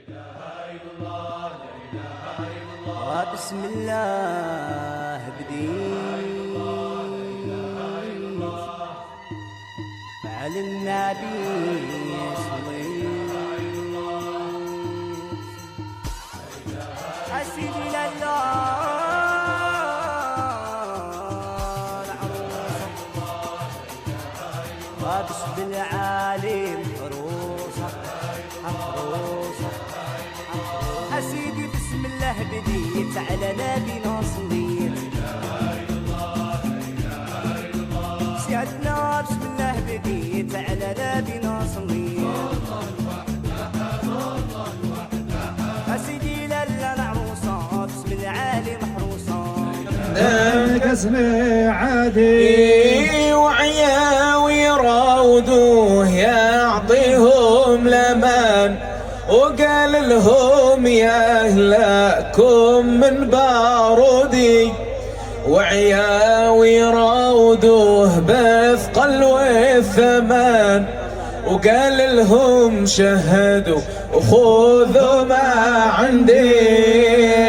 بسم الله بديت على النبي صليت أسيدي لله بسم العالم حروسه حروسه أسيدي بسم الله بديت على نبينا صليت سيادنا بسم الله بديت على نبينا صليت أسيدي للا العروسة بسم العالي محروسة القسم عادي وعياوي يراودوه يعطيهم لمن وقال لهم يا أهلكم من بارودي وعياوي راودوه بثقل والثمن وقال لهم شهدوا وخذوا ما عندي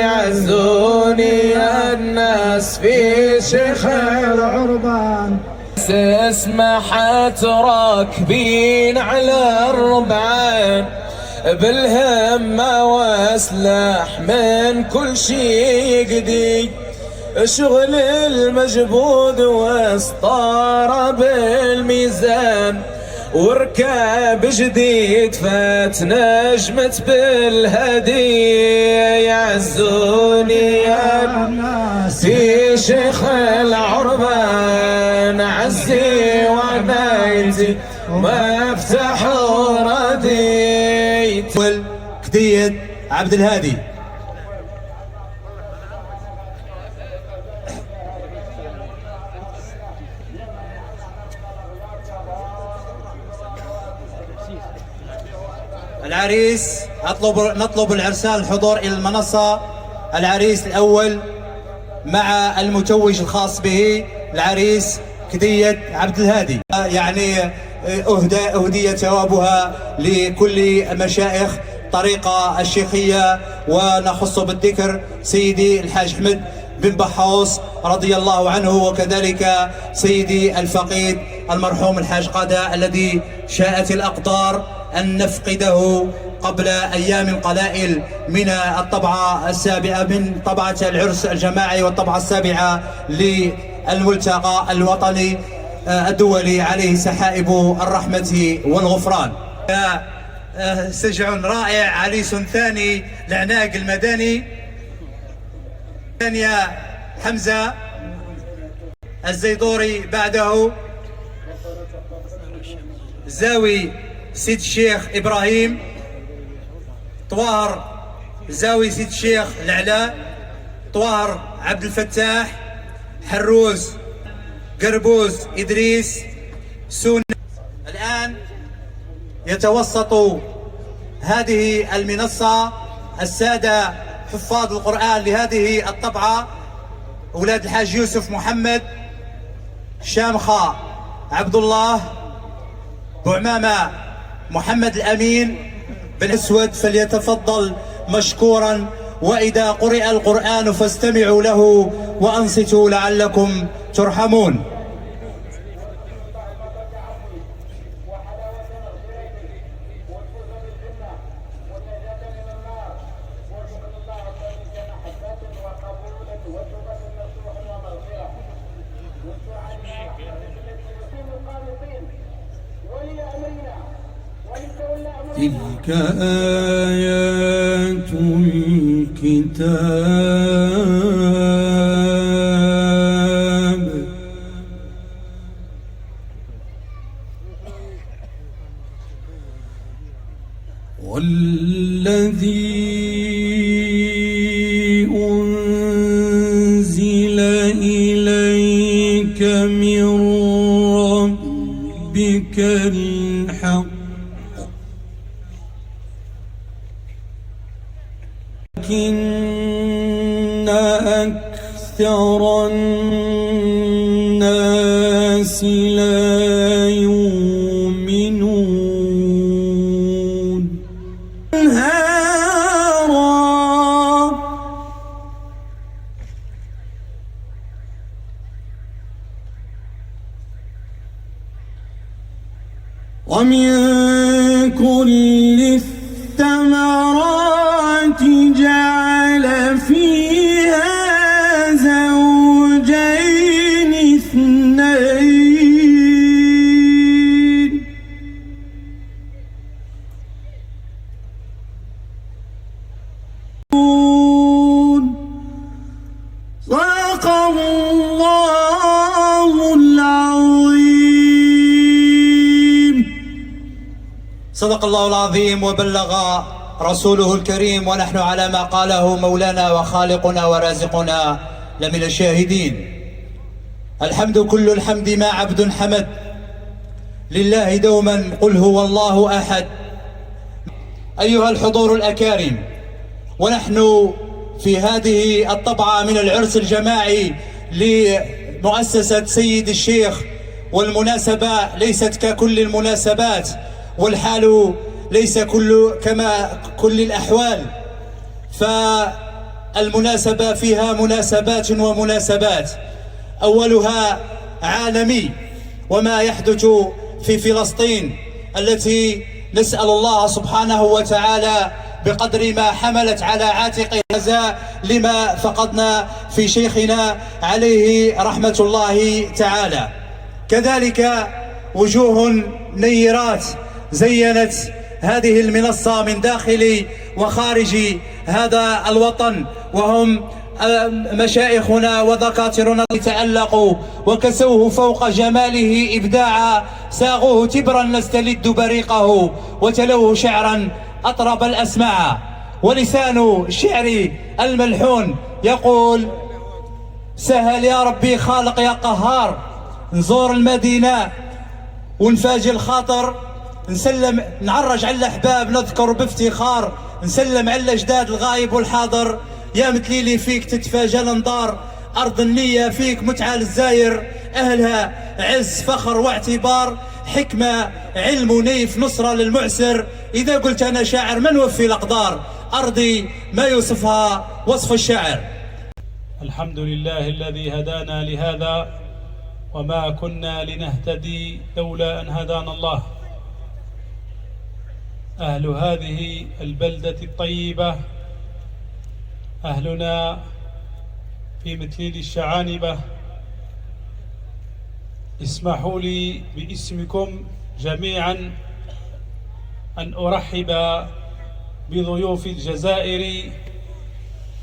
عزوني الناس في شيخ العربان اسمحت راكبين على الربعان بالهمة واسلح من كل شي يقدي شغل المجبود واسطارة بالميزان وركاب جديد فات نجمت بالهدي يعزوني الناس في شيخ العربان عزي وعنايتي مفتاح رديت كدية عبد الهادي. العريس نطلب العرسان الحضور إلى المنصة. العريس الأول مع المتوج الخاص به العريس كدية عبد الهادي، يعني أهدي ثوابها لكل مشايخ طريقة الشيخية، ونخص بالذكر سيدي الحاج أحمد بن بحوص رضي الله عنه، وكذلك سيدي الفقيد المرحوم الحاج قادة الذي شاءت الأقدار أن نفقده قبل أيام قلائل من الطبعة السابعة من طبعة العرس الجماعي والطبعة السابعة للملتقى الوطني الدولي عليه سحائب الرحمة والغفران. سجع رائع، عريس ثاني العناق المدني، ثانية حمزة الزيدوري، بعده زاوي سيد الشيخ إبراهيم، طوار زاوي سيد الشيخ العلا، طوار عبد الفتاح، حروز قربوز إدريس سون. الآن يتوسط هذه المنصة السادة حفاظ القرآن لهذه الطبعة، أولاد الحاج يوسف محمد، شامخة عبد الله، بوعمامة محمد الأمين بن أسود، فليتفضل مشكورا. وإذا قرئ القرآن فاستمعوا له وأنصتوا لعلكم ترحمون. تلك آيات الكتاب والذي أنزل إليك من ربك الحق ولكن أكثر الناس لا يؤمنون. ومن كل الثمرات جعل فيها زوجين اثنين صدق الله العظيم. صدق الله العظيم وبلغ رسوله الكريم، ونحن على ما قاله مولانا وخالقنا ورازقنا لمن الشاهدين. الحمد كل الحمد ما عبد حمد، لله دوما قل هو الله أحد. أيها الحضور الأكارم، ونحن في هذه الطبعة من العرس الجماعي لمؤسسة سيد الشيخ، والمناسبة ليست ككل المناسبات، والحال ليس كما كل الأحوال، فالمناسبة فيها مناسبات ومناسبات. أولها عالمي، وما يحدث في فلسطين التي نسأل الله سبحانه وتعالى بقدر ما حملت على عاتقه جزاء لما فقدنا في شيخنا عليه رحمة الله تعالى. كذلك وجوه نيرات زينت هذه المنصة من داخل وخارج هذا الوطن، وهم مشايخنا ودكاترنا تألقوا وكسوه فوق جماله إبداعا، ساغوه تبرا نستلد بريقه، وتلوه شعرا أطرب الأسماع. ولسان الشعر الملحون يقول: سهل يا ربي خالق يا قهار، نزور المدينة ونفاجئ الخاطر، نسلم نعرج على الأحباب نذكر بافتخار، نسلم على الأجداد الغايب والحاضر. يا مثليلي فيك تتفاجأ الانظار، أرض النية فيك متعة للزاير، أهلها عز فخر واعتبار، حكمة علم ونيف نصرة للمعسر. إذا قلت أنا شاعر من وفي الأقدار، أرضي ما يوصفها وصف الشاعر. الحمد لله الذي هدانا لهذا، وما كنا لنهتدي لولا أن هدانا الله. أهل هذه البلدة الطيبة، أهلنا في مثليل الشعانبة، اسمحوا لي باسمكم جميعا أن أرحب بضيوف الجزائر،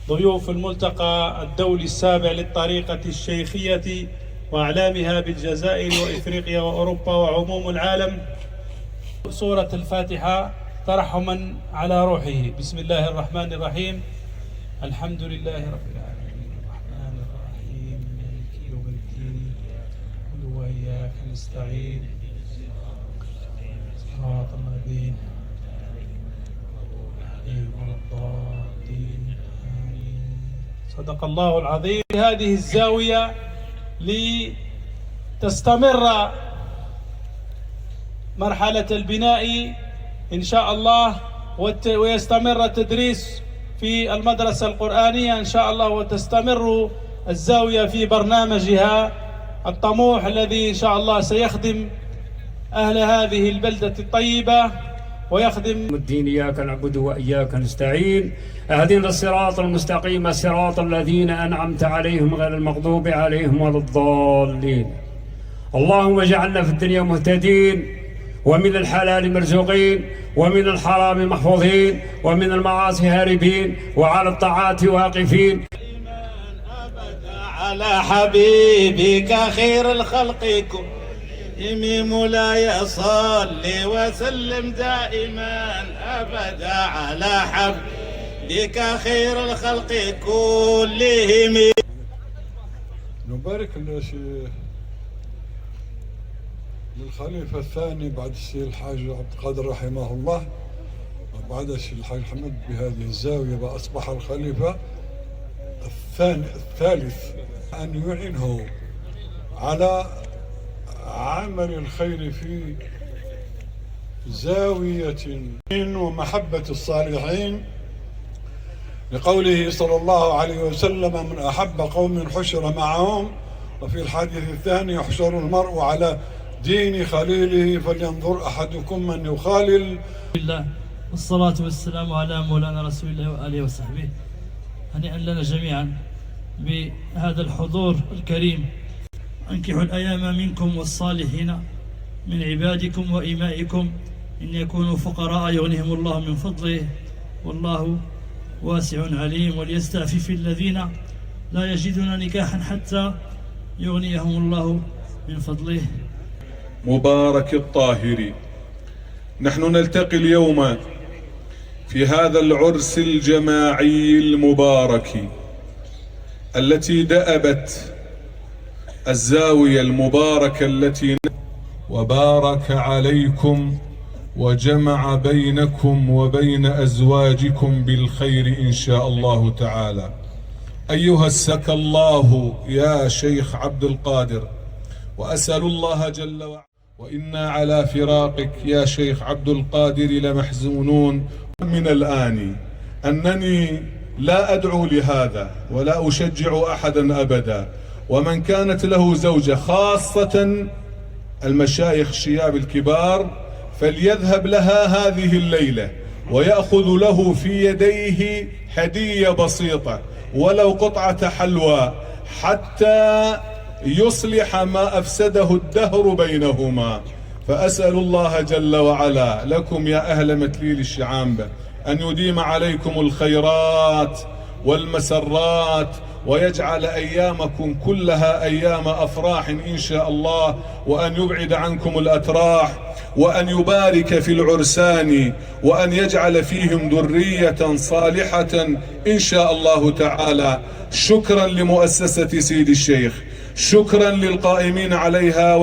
ضيوف الملتقى الدولي السابع للطريقة الشيخية وأعلامها بالجزائر وإفريقيا وأوروبا وعموم العالم. سورة الفاتحة ترحما على روحه. بسم الله الرحمن الرحيم. الحمد لله رب العالمين، الرحمن الرحيم، مالك يوم الدين، قل وإياك نستعين، صراط الذين ولا الضالين، آمين. صدق الله العظيم. هذه الزاوية لتستمر مرحلة البناء إن شاء الله، ويستمر التدريس في المدرسة القرآنية إن شاء الله، وتستمر الزاوية في برنامجها الطموح الذي إن شاء الله سيخدم أهل هذه البلدة الطيبة ويخدم الدين. إياك نعبد وإياك نستعين، اهدنا الصراط المستقيم صراط الذين أنعمت عليهم غير المغضوب عليهم ولا الضالين. اللهم اجعلنا في الدنيا مهتدين، ومن الحلال مرزوقين، ومن الحرام محفوظين، ومن المعاصي هاربين، وعلى الطاعات واقفين. إيمان أبدا على حبيبك خير الخلق كلهم، مولاي صلي وسلم دائما أبدا على حبيبك خير الخلق كلهم. نبارك للخليفة الثاني بعد السي الحاج عبد القادر رحمه الله، وبعد السي الحاج حمد بهذه الزاوية، وأصبح الخليفة الثالث أن يعينه على عمل الخير في زاوية ومحبة الصالحين، لقوله صلى الله عليه وسلم: من أحب قوم حشر معهم. وفي الحديث الثاني: يحشر المرء على دين خليله فلينظر أحدكم من يخالل. الله والصلاة والسلام على مولانا رسول الله وآله وصحبه. هنيئا لنا جميعا بهذا الحضور الكريم. أنكحوا الأيام منكم والصالحين من عبادكم وإمائكم إن يكونوا فقراء يغنيهم الله من فضله والله واسع عليم. وليستعفف الذين لا يجدون نكاحا حتى يغنيهم الله من فضله. مبارك الطاهر، نحن نلتقي اليوم في هذا العرس الجماعي المبارك التي دأبت الزاوية المباركة التي وبارك عليكم وجمع بينكم وبين أزواجكم بالخير إن شاء الله تعالى. أيها السك الله يا شيخ عبد القادر، وأسأل الله جل وعلا وإنا على فراقك يا شيخ عبد القادر لمحزونون. من الآن أنني لا أدعو لهذا ولا أشجع أحدا أبدا، ومن كانت له زوجة خاصة المشايخ الشياب الكبار فليذهب لها هذه الليلة ويأخذ له في يديه هدية بسيطة ولو قطعة حلوى حتى يصلح ما أفسده الدهر بينهما. فأسأل الله جل وعلا لكم يا أهل متليل الشعامبة أن يديم عليكم الخيرات والمسرات ويجعل أيامكم كلها أيام أفراح إن شاء الله، وأن يبعد عنكم الأتراح، وأن يبارك في العرسان، وأن يجعل فيهم ذرية صالحة إن شاء الله تعالى. شكرا لمؤسسة سيد الشيخ، شكرا للقائمين عليها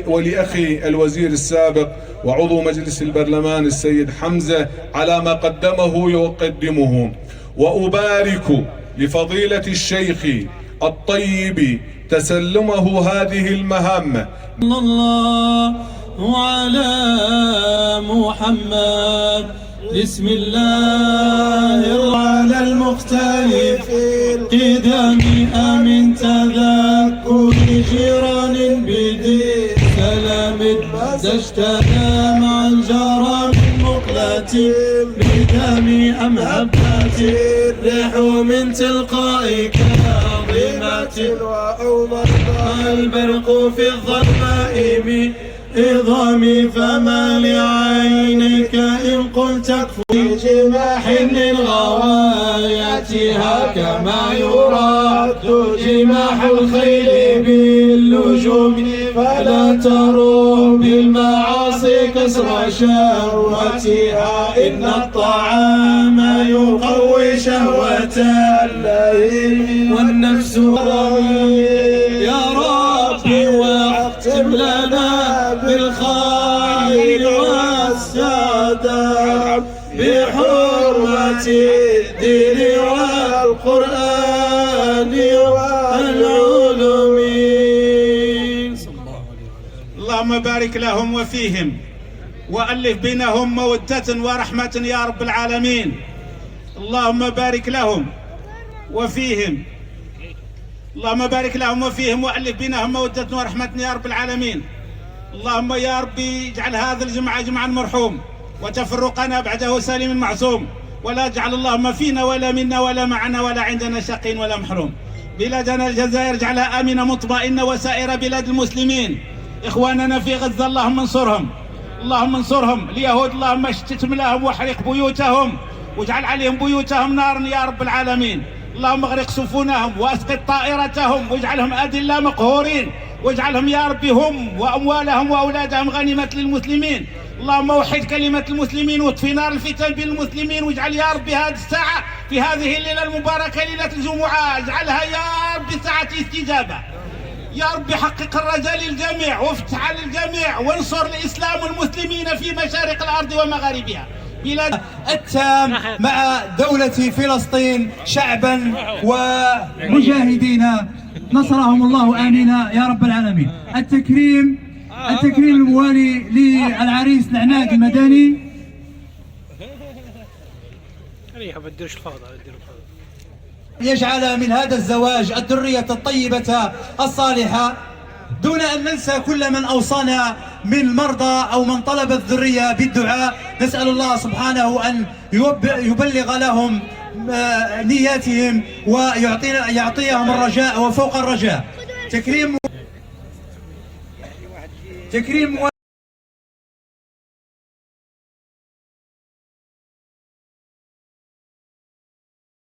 ولأخي الوزير السابق وعضو مجلس البرلمان السيد حمزة على ما قدمه ويقدمه، وأبارك لفضيلة الشيخ الطيب تسلمه هذه المهمة. الله على محمد بسم الله على المختلف القدم من تذكر جيران بدين سلام اشتهى مع الجرى من مقلة بدم أم هبات الريح من تلقاء كاظمة وأوضح البرق في الظلماء بإظام فما لعينك إن قلت اكفر جماح من غواياتها كما يراد جماح الخيل باللجوم فلا تروم بالمعاصي كسر شهوتها إن الطعام يقوي شهوة الليل والنفس يا ربي واختم لنا بالخير والسعادة بحرمة الدين والقرآن والعلوم. اللهم بارك لهم وفيهم وألف بينهم مودة ورحمة يا رب العالمين. اللهم بارك لهم وفيهم، اللهم بارك لهم وفيهم وألف بينهم مودة ورحمة يا رب العالمين. اللهم يا ربي اجعل هذا الجمعة جمعا مرحوم وتفرقنا بعده سالم معصوم، ولا اجعل اللهم فينا ولا منا ولا معنا ولا عندنا شقي ولا محروم. بلادنا الجزائر اجعلها آمنة مطمئنة وسائر بلاد المسلمين. إخواننا في غزة اللهم انصرهم، اللهم انصرهم. اليهود اللهم اشتم لهم واحرق بيوتهم واجعل عليهم بيوتهم نارا يا رب العالمين. اللهم اغرق سفنهم واسقط طائرتهم واجعلهم أذلة مقهورين، واجعلهم يا ربي هم وأموالهم وأولادهم غنيمة للمسلمين. اللهم وحد كلمة المسلمين واطفي نار الفتن بين المسلمين، واجعل يا ربي هذه الساعة في هذه الليلة المباركة ليلة الجمعة اجعلها يا ربي ساعة استجابة. يا رب حقق الرجاء للجميع وافتح على الجميع وانصر الإسلام والمسلمين في مشارق الأرض ومغاربها. بلاد التام مع دولة فلسطين شعبا ومجاهدين نصرهم الله آمين يا رب العالمين. التكريم الموالي للعريس العناق المدني يجعل من هذا الزواج الذرية الطيبة الصالحة. دون أن ننسى كل من أوصانا من مرضى أو من طلب الذرية بالدعاء. نسأل الله سبحانه أن يبلغ لهم نياتهم ويعطيهم الرجاء وفوق الرجاء. تكريم